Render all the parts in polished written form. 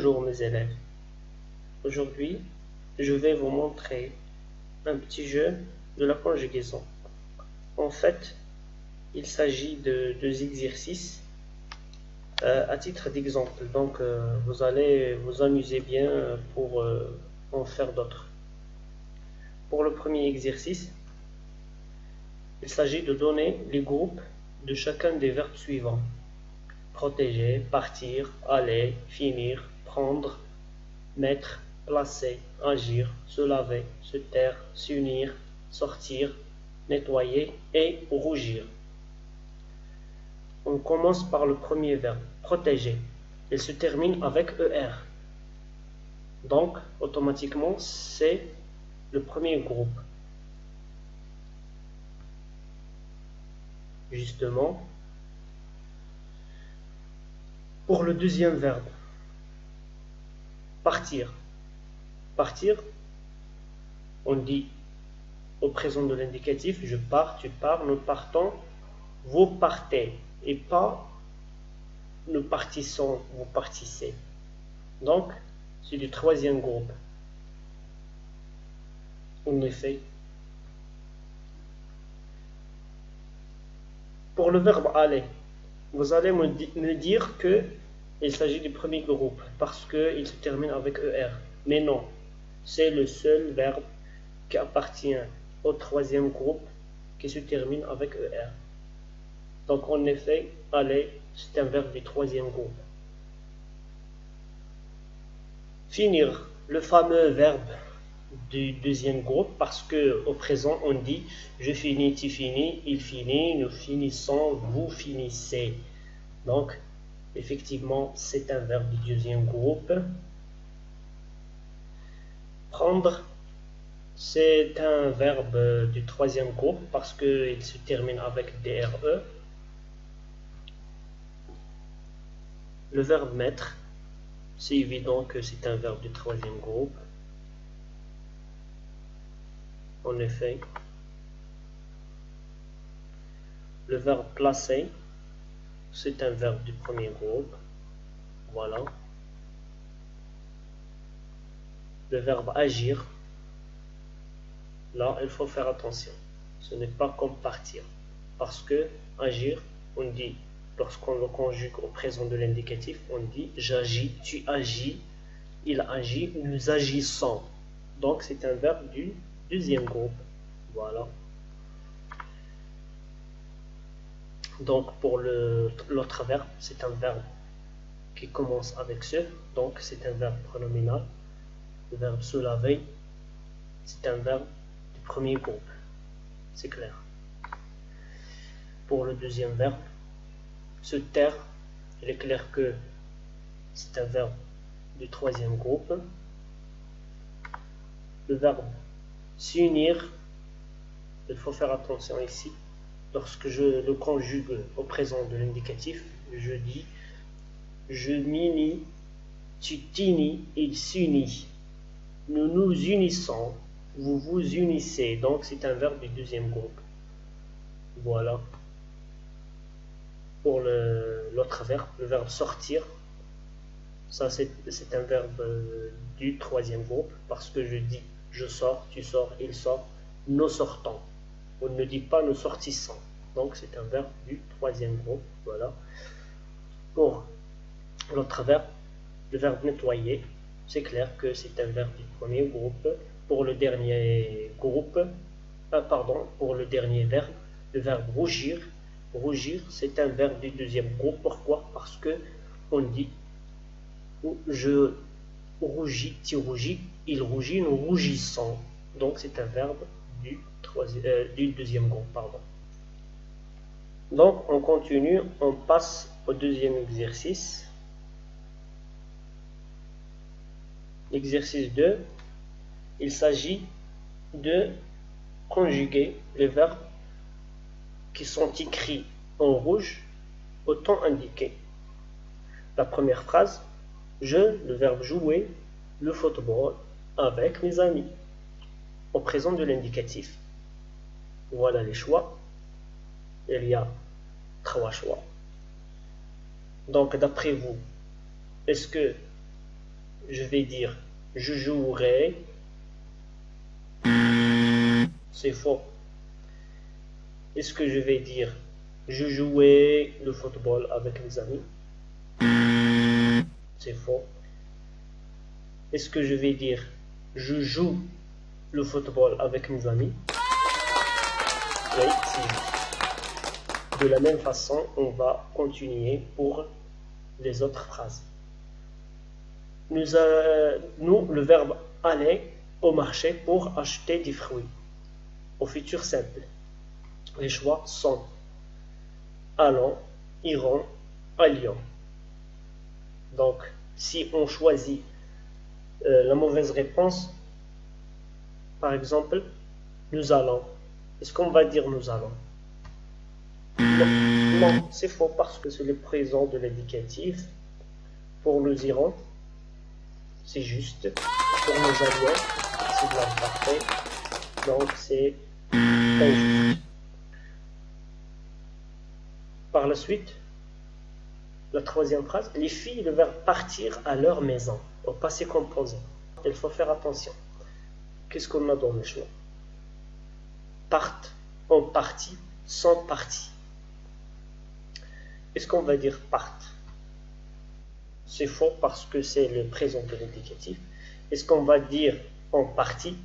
Bonjour mes élèves. Aujourd'hui, je vais vous montrer un petit jeu de la conjugaison. En fait, il s'agit de deux exercices à titre d'exemple. Donc, vous allez vous amuser bien pour en faire d'autres. Pour le premier exercice, il s'agit de donner les groupes de chacun des verbes suivants. Protéger, partir, aller, finir, prendre, mettre, placer, agir, se laver, se taire, s'unir, sortir, nettoyer et rougir. On commence par le premier verbe, protéger. Il se termine avec ER. Donc, automatiquement, c'est le premier groupe. Justement, pour le deuxième verbe, partir. Partir, on dit au présent de l'indicatif, je pars, tu pars, nous partons, vous partez, et pas nous partissons, vous partissez. Donc, c'est du troisième groupe. En effet, pour le verbe aller, vous allez me dire que il s'agit du premier groupe parce qu'il se termine avec ER. Mais non, c'est le seul verbe qui appartient au troisième groupe qui se termine avec ER. Donc en effet, aller, c'est un verbe du troisième groupe. Finir, le fameux verbe du deuxième groupe, parce que au présent on dit je finis, tu finis, il finit, nous finissons, vous finissez. Donc effectivement c'est un verbe du deuxième groupe. Prendre, c'est un verbe du troisième groupe parce qu'il se termine avec DRE. Le verbe mettre, c'est évident que c'est un verbe du troisième groupe. En effet, le verbe placer, c'est un verbe du premier groupe. Voilà. Le verbe agir, là, il faut faire attention. Ce n'est pas comme partir. Parce que agir, on dit, lorsqu'on le conjugue au présent de l'indicatif, on dit j'agis, tu agis, il agit, nous agissons. Donc, c'est un verbe du deuxième groupe. Voilà. Donc, pour l'autre verbe, c'est un verbe qui commence avec ce. Donc, c'est un verbe pronominal. Le verbe se laver, c'est un verbe du premier groupe. C'est clair. Pour le deuxième verbe, se taire, il est clair que c'est un verbe du troisième groupe. Le verbe s'unir, il faut faire attention ici. Lorsque je le conjugue au présent de l'indicatif, je dis je m'unis, tu t'unis, il s'unit. Nous nous unissons, vous vous unissez. Donc c'est un verbe du deuxième groupe. Voilà. Pour l'autre verbe, le verbe sortir, ça c'est un verbe du troisième groupe parce que je dis je sors, tu sors, il sort, nous sortons. On ne dit pas nous sortissons. Donc c'est un verbe du troisième groupe. Voilà. Pour l'autre verbe, le verbe nettoyer, c'est clair que c'est un verbe du premier groupe. Pour le dernier groupe, pour le dernier verbe, le verbe rougir. Rougir, c'est un verbe du deuxième groupe. Pourquoi? Parce que on dit je rougis, tu rougis, il rougit, nous rougissons. Donc c'est un verbe du deuxième groupe. Donc on continue, on passe au deuxième exercice. L'exercice 2, il s'agit de conjuguer les verbes qui sont écrits en rouge au temps indiqué. La première phrase, le verbe jouer, le football avec mes amis. Au présent de l'indicatif. Voilà les choix. Il y a 3 choix. Donc d'après vous, est-ce que je vais dire je jouerai, c'est faux. Est-ce que je vais dire je jouais le football avec mes amis? C'est faux. Est-ce que je vais dire je joue le football avec mes amis? Oui, c'est juste. De la même façon, on va continuer pour les autres phrases. Nous, le verbe aller au marché pour acheter des fruits. Au futur simple, les choix sont allons, iront, allions. Donc, si on choisit la mauvaise réponse, par exemple, nous allons. Est-ce qu'on va dire nous allons? Non, c'est faux parce que c'est le présent de l'indicatif. Pour nous irons, c'est juste. Pour nous allions, c'est de l'imparfait. Donc c'est injuste. Par la suite, la troisième phrase, les filles, le verbe partir à leur maison, au passé composé. Il faut faire attention. Qu'est-ce qu'on a dans le choix? Partent, ont parti, sont partis. Est-ce qu'on va dire partent? C'est faux parce que c'est le présent de l'indicatif. Est-ce qu'on va dire en partie?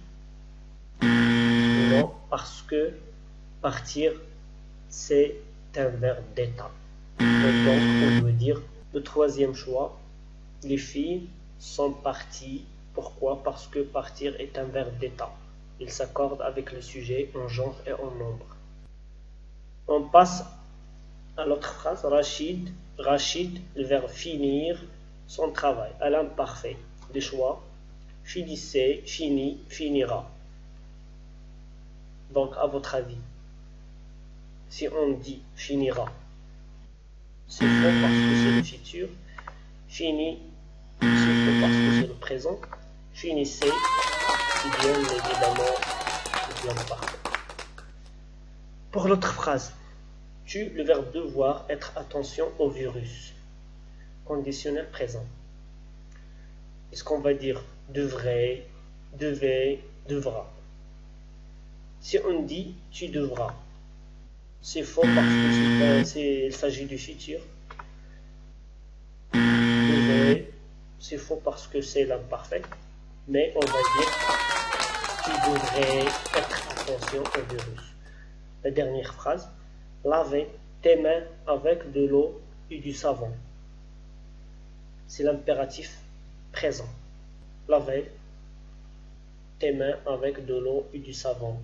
Non, parce que partir, c'est un verbe d'état. Donc, on veut dire le troisième choix, les filles sont parties. Pourquoi? Parce que partir est un verbe d'état. Il s'accorde avec le sujet en genre et en nombre. On passe à l'autre phrase, Rachid, le verbe finir son travail, à l'imparfait. Les choix, finissez, fini, finira. Donc, à votre avis, si on dit finira, c'est faux parce que c'est le futur. Fini, c'est faux parce que c'est le présent. Finissez, c'est bien évidemment c'est l'imparfait. Pour l'autre phrase, tu, le verbe devoir, être attention au virus. Conditionnel présent. Est-ce qu'on va dire devrait, devait, devra? Si on dit tu devras, c'est faux parce qu'il s'agit du futur. Devait, c'est faux parce que c'est l'imparfait. Mais on va dire tu devrais être attention au virus. La dernière phrase, laver tes mains avec de l'eau et du savon. C'est l'impératif présent. Laver tes mains avec de l'eau et du savon.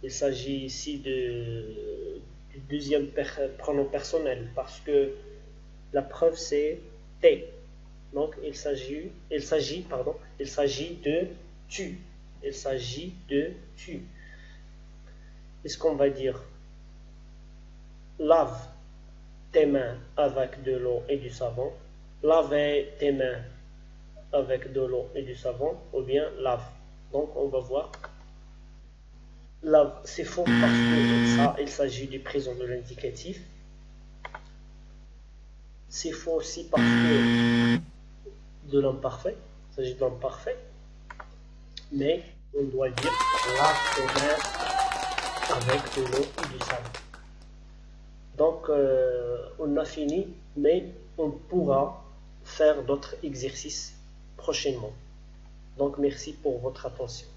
Il s'agit ici du deuxième pronom personnel parce que la preuve c'est t'es. Donc il s'agit de tu. Il s'agit de tu. Est-ce qu'on va dire lave tes mains avec de l'eau et du savon? Laver tes mains avec de l'eau et du savon ou bien lave. Donc on va voir. Lave, c'est faux parce que ça, il s'agit du présent de l'indicatif. C'est faux aussi parce que de l'imparfait, il s'agit de l'imparfait. Mais on doit dire lave tes mains avec de l'eau et du savon. Donc on a fini, mais on pourra faire d'autres exercices prochainement. Donc merci pour votre attention.